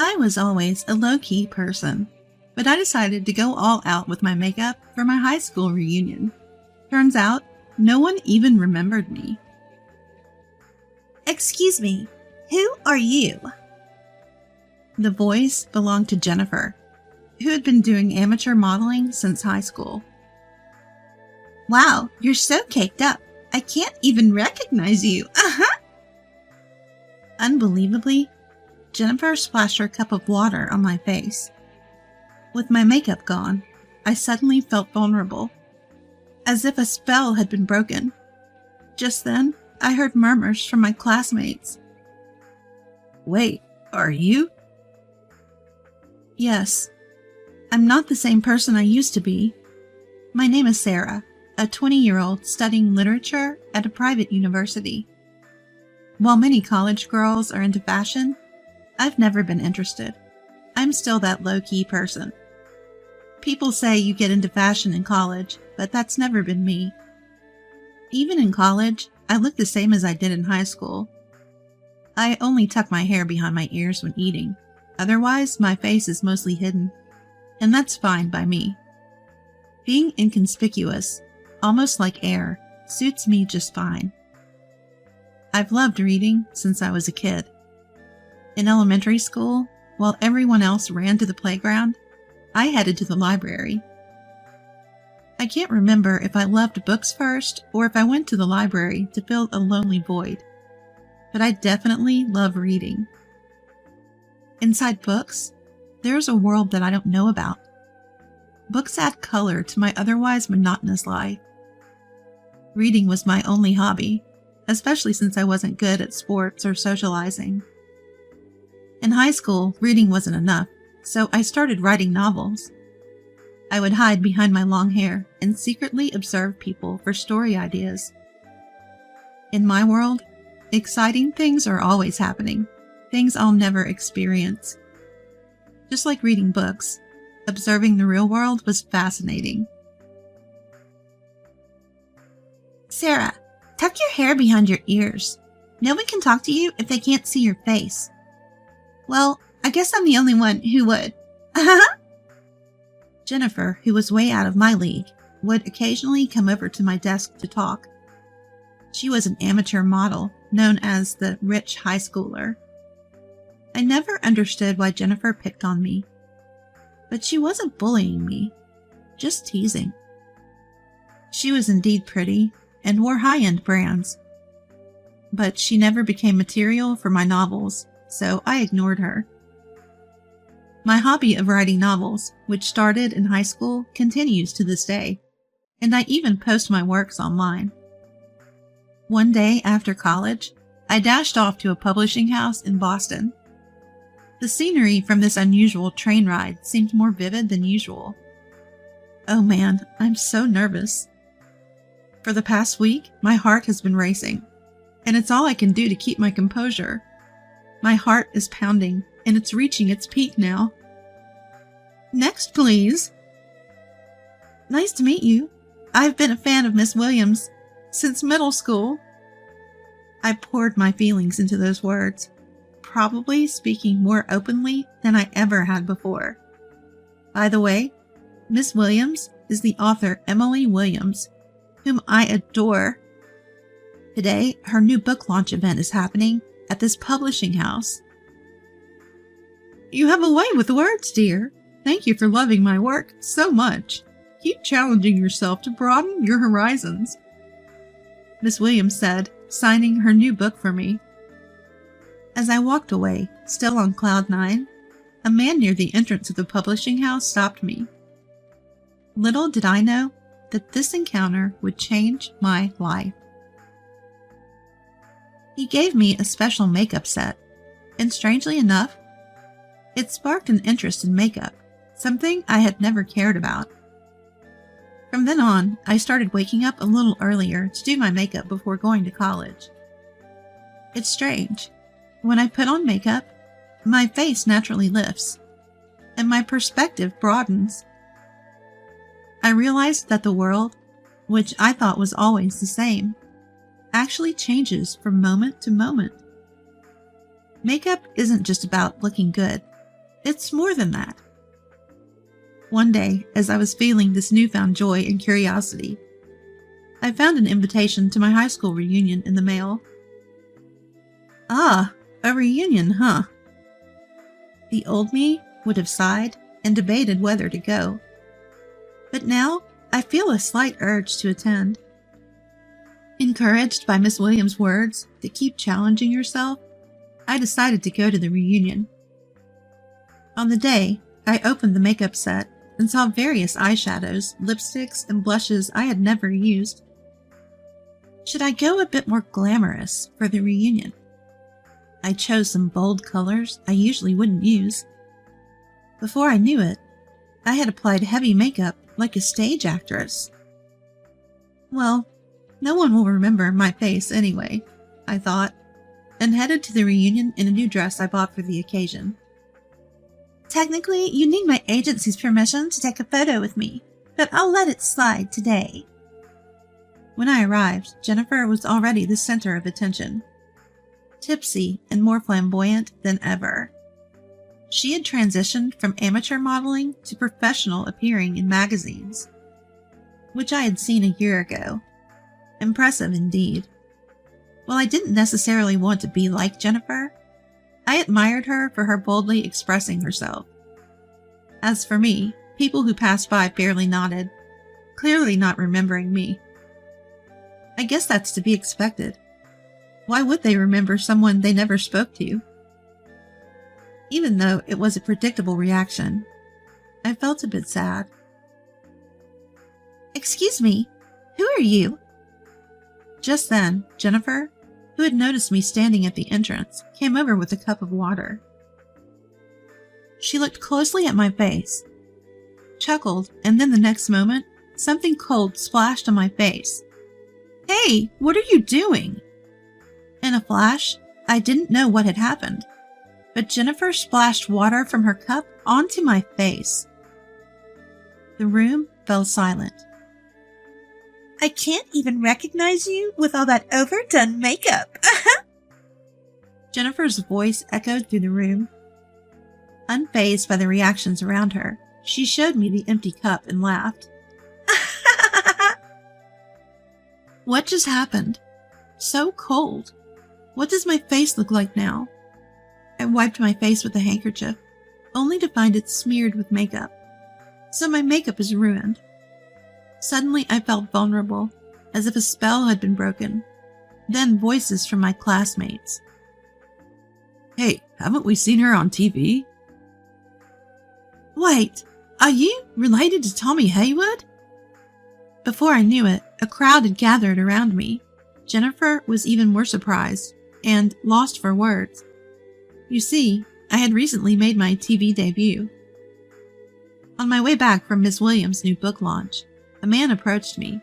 I was always a low-key person, but I decided to go all out with my makeup for my high school reunion. Turns out, no one even remembered me. Excuse me, who are you? The voice belonged to Jennifer, who had been doing amateur modeling since high school. Wow, you're so caked up. I can't even recognize you. Unbelievably, Jennifer splashed her cup of water on my face. With my makeup gone, I suddenly felt vulnerable, as if a spell had been broken. Just then, I heard murmurs from my classmates. Wait, are you? Yes. I'm not the same person I used to be. My name is Sarah, a 20-year-old studying literature at a private university. While many college girls are into fashion, I've never been interested. I'm still that low-key person. People say you get into fashion in college, but that's never been me. Even in college, I look the same as I did in high school. I only tuck my hair behind my ears when eating. Otherwise, my face is mostly hidden, and that's fine by me. Being inconspicuous, almost like air, suits me just fine. I've loved reading since I was a kid. In elementary school, while everyone else ran to the playground, I headed to the library. I can't remember if I loved books first or if I went to the library to fill a lonely void, but I definitely love reading. Inside books, there's a world that I don't know about. Books add color to my otherwise monotonous life. Reading was my only hobby, especially since I wasn't good at sports or socializing. In high school, reading wasn't enough, so I started writing novels. I would hide behind my long hair and secretly observe people for story ideas. In my world, exciting things are always happening, things I'll never experience. Just like reading books, observing the real world was fascinating. Sarah, tuck your hair behind your ears. No one can talk to you if they can't see your face. Well, I guess I'm the only one who would. Jennifer, who was way out of my league, would occasionally come over to my desk to talk. She was an amateur model, known as the rich high schooler. I never understood why Jennifer picked on me. But she wasn't bullying me, just teasing. She was indeed pretty and wore high-end brands. But she never became material for my novels, so I ignored her. My hobby of writing novels, which started in high school, continues to this day, and I even post my works online. One day after college, I dashed off to a publishing house in Boston. The scenery from this unusual train ride seemed more vivid than usual. Oh man, I'm so nervous. For the past week, my heart has been racing, and it's all I can do to keep my composure. My heart is pounding, and it's reaching its peak now. Next, please. Nice to meet you. I've been a fan of Miss Williams since middle school. I poured my feelings into those words, probably speaking more openly than I ever had before. By the way, Miss Williams is the author Emily Williams, whom I adore. Today, her new book launch event is happening at this publishing house. You have a way with words, dear. Thank you for loving my work so much. Keep challenging yourself to broaden your horizons, Miss Williams said, signing her new book for me. As I walked away, still on cloud nine, a man near the entrance of the publishing house stopped me. Little did I know that this encounter would change my life. He gave me a special makeup set, and strangely enough, it sparked an interest in makeup, something I had never cared about. From then on, I started waking up a little earlier to do my makeup before going to college. It's strange. When I put on makeup, my face naturally lifts, and my perspective broadens. I realized that the world, which I thought was always the same, actually changes from moment to moment. Makeup isn't just about looking good. It's more than that. One day, as I was feeling this newfound joy and curiosity, I found an invitation to my high school reunion in the mail. Ah, a reunion, huh? The old me would have sighed and debated whether to go. But now, I feel a slight urge to attend. Encouraged by Miss Williams' words to keep challenging yourself, I decided to go to the reunion. On the day, I opened the makeup set and saw various eyeshadows, lipsticks, and blushes I had never used. Should I go a bit more glamorous for the reunion? I chose some bold colors I usually wouldn't use. Before I knew it, I had applied heavy makeup like a stage actress. Well, no one will remember my face anyway, I thought, and headed to the reunion in a new dress I bought for the occasion. Technically, you need my agency's permission to take a photo with me, but I'll let it slide today. When I arrived, Jennifer was already the center of attention, tipsy and more flamboyant than ever. She had transitioned from amateur modeling to professional appearing in magazines, which I had seen a year ago. Impressive indeed. While I didn't necessarily want to be like Jennifer, I admired her for her boldly expressing herself. As for me, people who passed by barely nodded, clearly not remembering me. I guess that's to be expected. Why would they remember someone they never spoke to? Even though it was a predictable reaction, I felt a bit sad. Excuse me, who are you? Just then, Jennifer, who had noticed me standing at the entrance, came over with a cup of water. She looked closely at my face, chuckled, and then the next moment, something cold splashed on my face. "Hey, what are you doing?" In a flash, I didn't know what had happened, but Jennifer splashed water from her cup onto my face. The room fell silent. I can't even recognize you with all that overdone makeup. Jennifer's voice echoed through the room. Unfazed by the reactions around her, she showed me the empty cup and laughed. What just happened? So cold. What does my face look like now? I wiped my face with a handkerchief, only to find it smeared with makeup. So my makeup is ruined. Suddenly I felt vulnerable, as if a spell had been broken. Then voices from my classmates. "Hey, haven't we seen her on TV?" "Wait, are you related to Tommy Haywood?" Before I knew it, a crowd had gathered around me. Jennifer was even more surprised and lost for words. You see, I had recently made my TV debut. On my way back from Miss Williams' new book launch, a man approached me.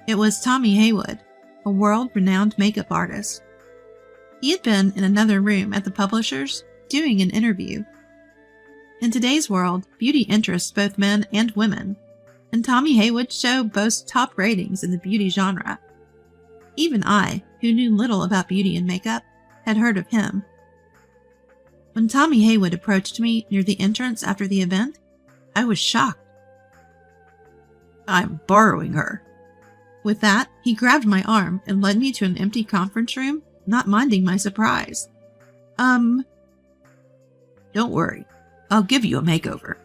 It was Tommy Haywood, a world-renowned makeup artist. He had been in another room at the publisher's doing an interview. In today's world, beauty interests both men and women, and Tommy Haywood's show boasts top ratings in the beauty genre. Even I, who knew little about beauty and makeup, had heard of him. When Tommy Haywood approached me near the entrance after the event, I was shocked. "I'm borrowing her." With that, he grabbed my arm and led me to an empty conference room, not minding my surprise. Don't worry. I'll give you a makeover."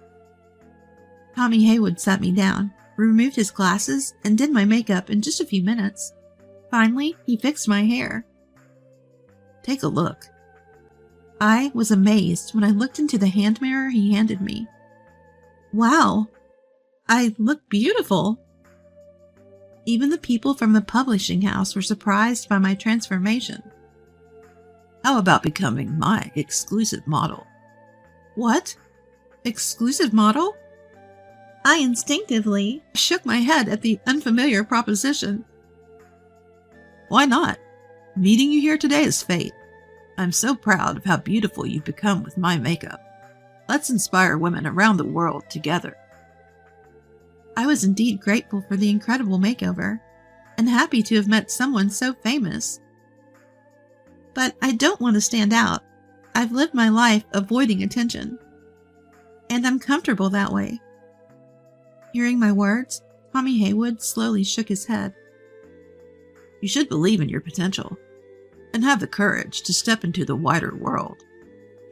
Tommy Haywood sat me down, removed his glasses, and did my makeup in just a few minutes. Finally, he fixed my hair. "Take a look." I was amazed when I looked into the hand mirror he handed me. Wow, I look beautiful. Even the people from the publishing house were surprised by my transformation. "How about becoming my exclusive model?" "What? Exclusive model?" I instinctively shook my head at the unfamiliar proposition. "Why not? Meeting you here today is fate. I'm so proud of how beautiful you've become with my makeup. Let's inspire women around the world together." I was indeed grateful for the incredible makeover, and happy to have met someone so famous. But I don't want to stand out. I've lived my life avoiding attention. And I'm comfortable that way. Hearing my words, Tommy Haywood slowly shook his head. You should believe in your potential and have the courage to step into the wider world.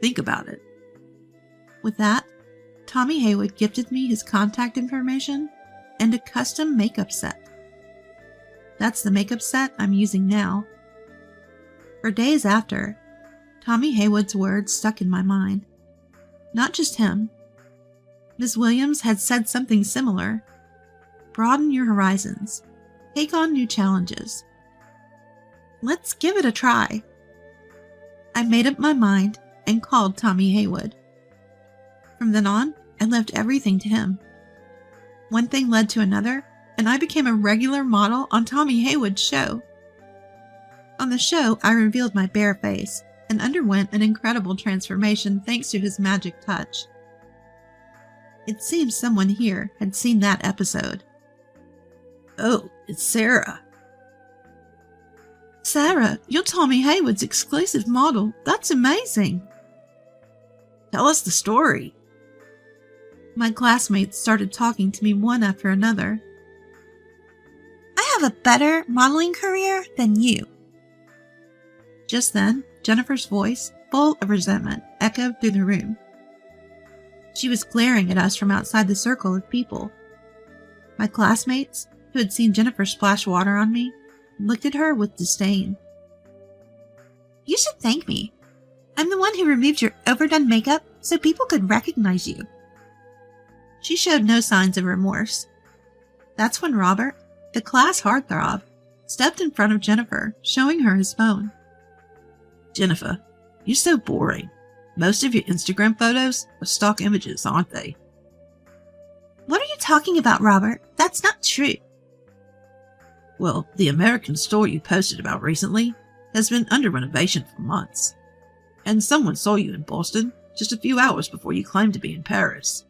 Think about it. With that, Tommy Haywood gifted me his contact information and a custom makeup set. That's the makeup set I'm using now. For days after, Tommy Haywood's words stuck in my mind. Not just him. Ms. Williams had said something similar. Broaden your horizons. Take on new challenges. Let's give it a try. I made up my mind and called Tommy Haywood. From then on, I left everything to him. One thing led to another, and I became a regular model on Tommy Haywood's show. On the show, I revealed my bare face and underwent an incredible transformation thanks to his magic touch. It seems someone here had seen that episode. Oh, it's Sarah. Sarah, you're Tommy Haywood's exclusive model. That's amazing. Tell us the story. My classmates started talking to me one after another. I have a better modeling career than you. Just then, Jennifer's voice, full of resentment, echoed through the room. She was glaring at us from outside the circle of people. My classmates, who had seen Jennifer splash water on me, looked at her with disdain. You should thank me. I'm the one who removed your overdone makeup so people could recognize you. She showed no signs of remorse. That's when Robert, the class heartthrob, stepped in front of Jennifer, showing her his phone. Jennifer, you're so boring. Most of your Instagram photos are stock images, aren't they? What are you talking about, Robert? That's not true. Well, the American store you posted about recently has been under renovation for months. And someone saw you in Boston just a few hours before you claimed to be in Paris.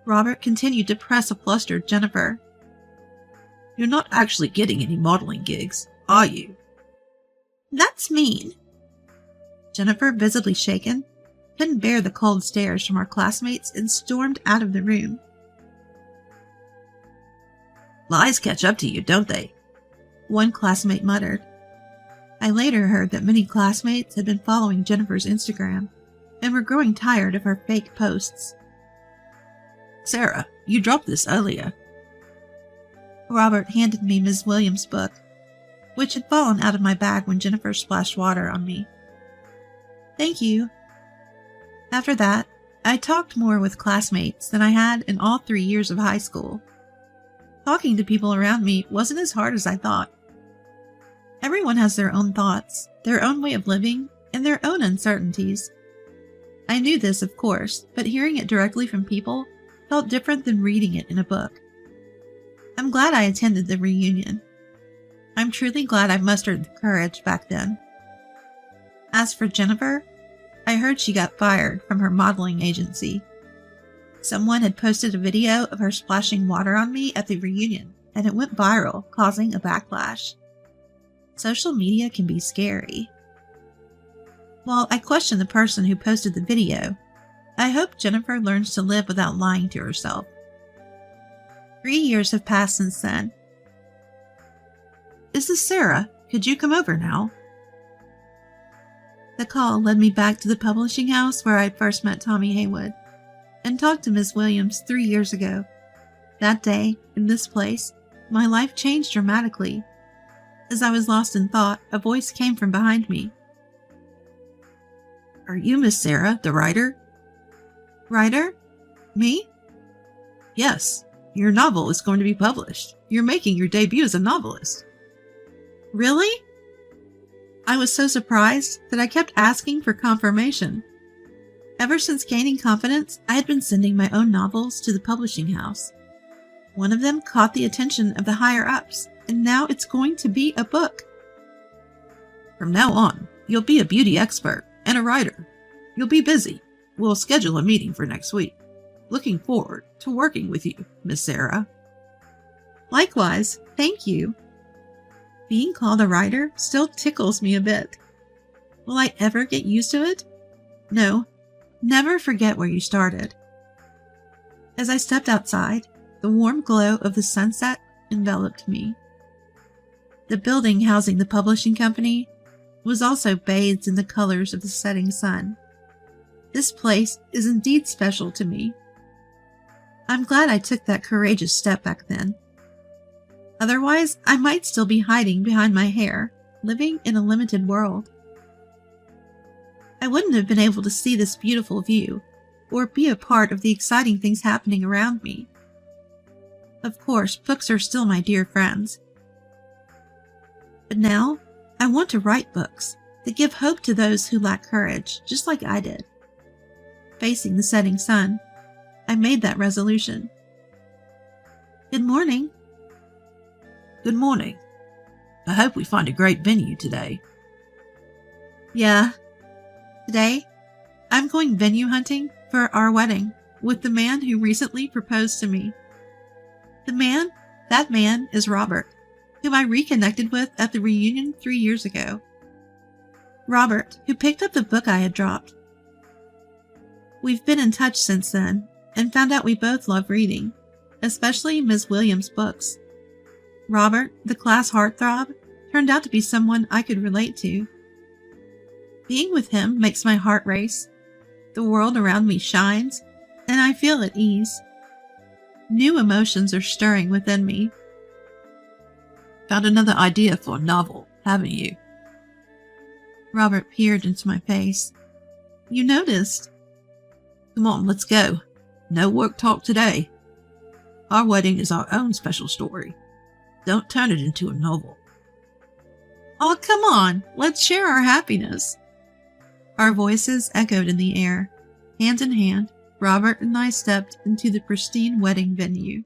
Robert continued to press a flustered Jennifer. You're not actually getting any modeling gigs, are you? That's mean. Jennifer, visibly shaken, couldn't bear the cold stares from her classmates and stormed out of the room. Lies catch up to you, don't they? One classmate muttered. I later heard that many classmates had been following Jennifer's Instagram and were growing tired of her fake posts. Sarah, you dropped this earlier. Robert handed me Ms. Williams' book, which had fallen out of my bag when Jennifer splashed water on me. Thank you. After that, I talked more with classmates than I had in all 3 years of high school. Talking to people around me wasn't as hard as I thought. Everyone has their own thoughts, their own way of living, and their own uncertainties. I knew this, of course, but hearing it directly from people felt different than reading it in a book. I'm glad I attended the reunion. I'm truly glad I mustered the courage back then. As for Jennifer, I heard she got fired from her modeling agency. Someone had posted a video of her splashing water on me at the reunion, and it went viral, causing a backlash. Social media can be scary. While I question the person who posted the video, I hope Jennifer learns to live without lying to herself. 3 years have passed since then. Is this Sarah? Could you come over now? The call led me back to the publishing house where I had first met Tommy Haywood and talked to Ms. Williams 3 years ago. That day, in this place, my life changed dramatically. As I was lost in thought, a voice came from behind me. Are you Miss Sarah, the writer? Writer? Me? Yes, your novel is going to be published. You're making your debut as a novelist. Really? I was so surprised that I kept asking for confirmation. Ever since gaining confidence, I had been sending my own novels to the publishing house. One of them caught the attention of the higher-ups, and now it's going to be a book. From now on, you'll be a beauty expert and a writer. You'll be busy. We'll schedule a meeting for next week. Looking forward to working with you, Miss Sarah. Likewise, thank you. Being called a writer still tickles me a bit. Will I ever get used to it? No, Never forget where you started. As I stepped outside, the warm glow of the sunset enveloped me. The building housing the publishing company was also bathed in the colors of the setting sun. This place is indeed special to me. I'm glad I took that courageous step back then. Otherwise, I might still be hiding behind my hair, living in a limited world. I wouldn't have been able to see this beautiful view, or be a part of the exciting things happening around me. Of course, books are still my dear friends. But now, I want to write books that give hope to those who lack courage, just like I did. Facing the setting sun, I made that resolution. Good morning. Good morning. I hope we find a great venue today. Yeah. Today, I'm going venue hunting for our wedding with the man who recently proposed to me. That man is Robert, whom I reconnected with at the reunion 3 years ago. Robert, who picked up the book I had dropped. We've been in touch since then and found out we both love reading, especially Ms. Williams' books. Robert, the class heartthrob, turned out to be someone I could relate to. Being with him makes my heart race. The world around me shines, and I feel at ease. New emotions are stirring within me. Found another idea for a novel, haven't you? Robert peered into my face. You noticed? Come on, let's go. No work talk today. Our wedding is our own special story. Don't turn it into a novel. Oh, come on. Let's share our happiness. Our voices echoed in the air. Hand in hand, Robert and I stepped into the pristine wedding venue.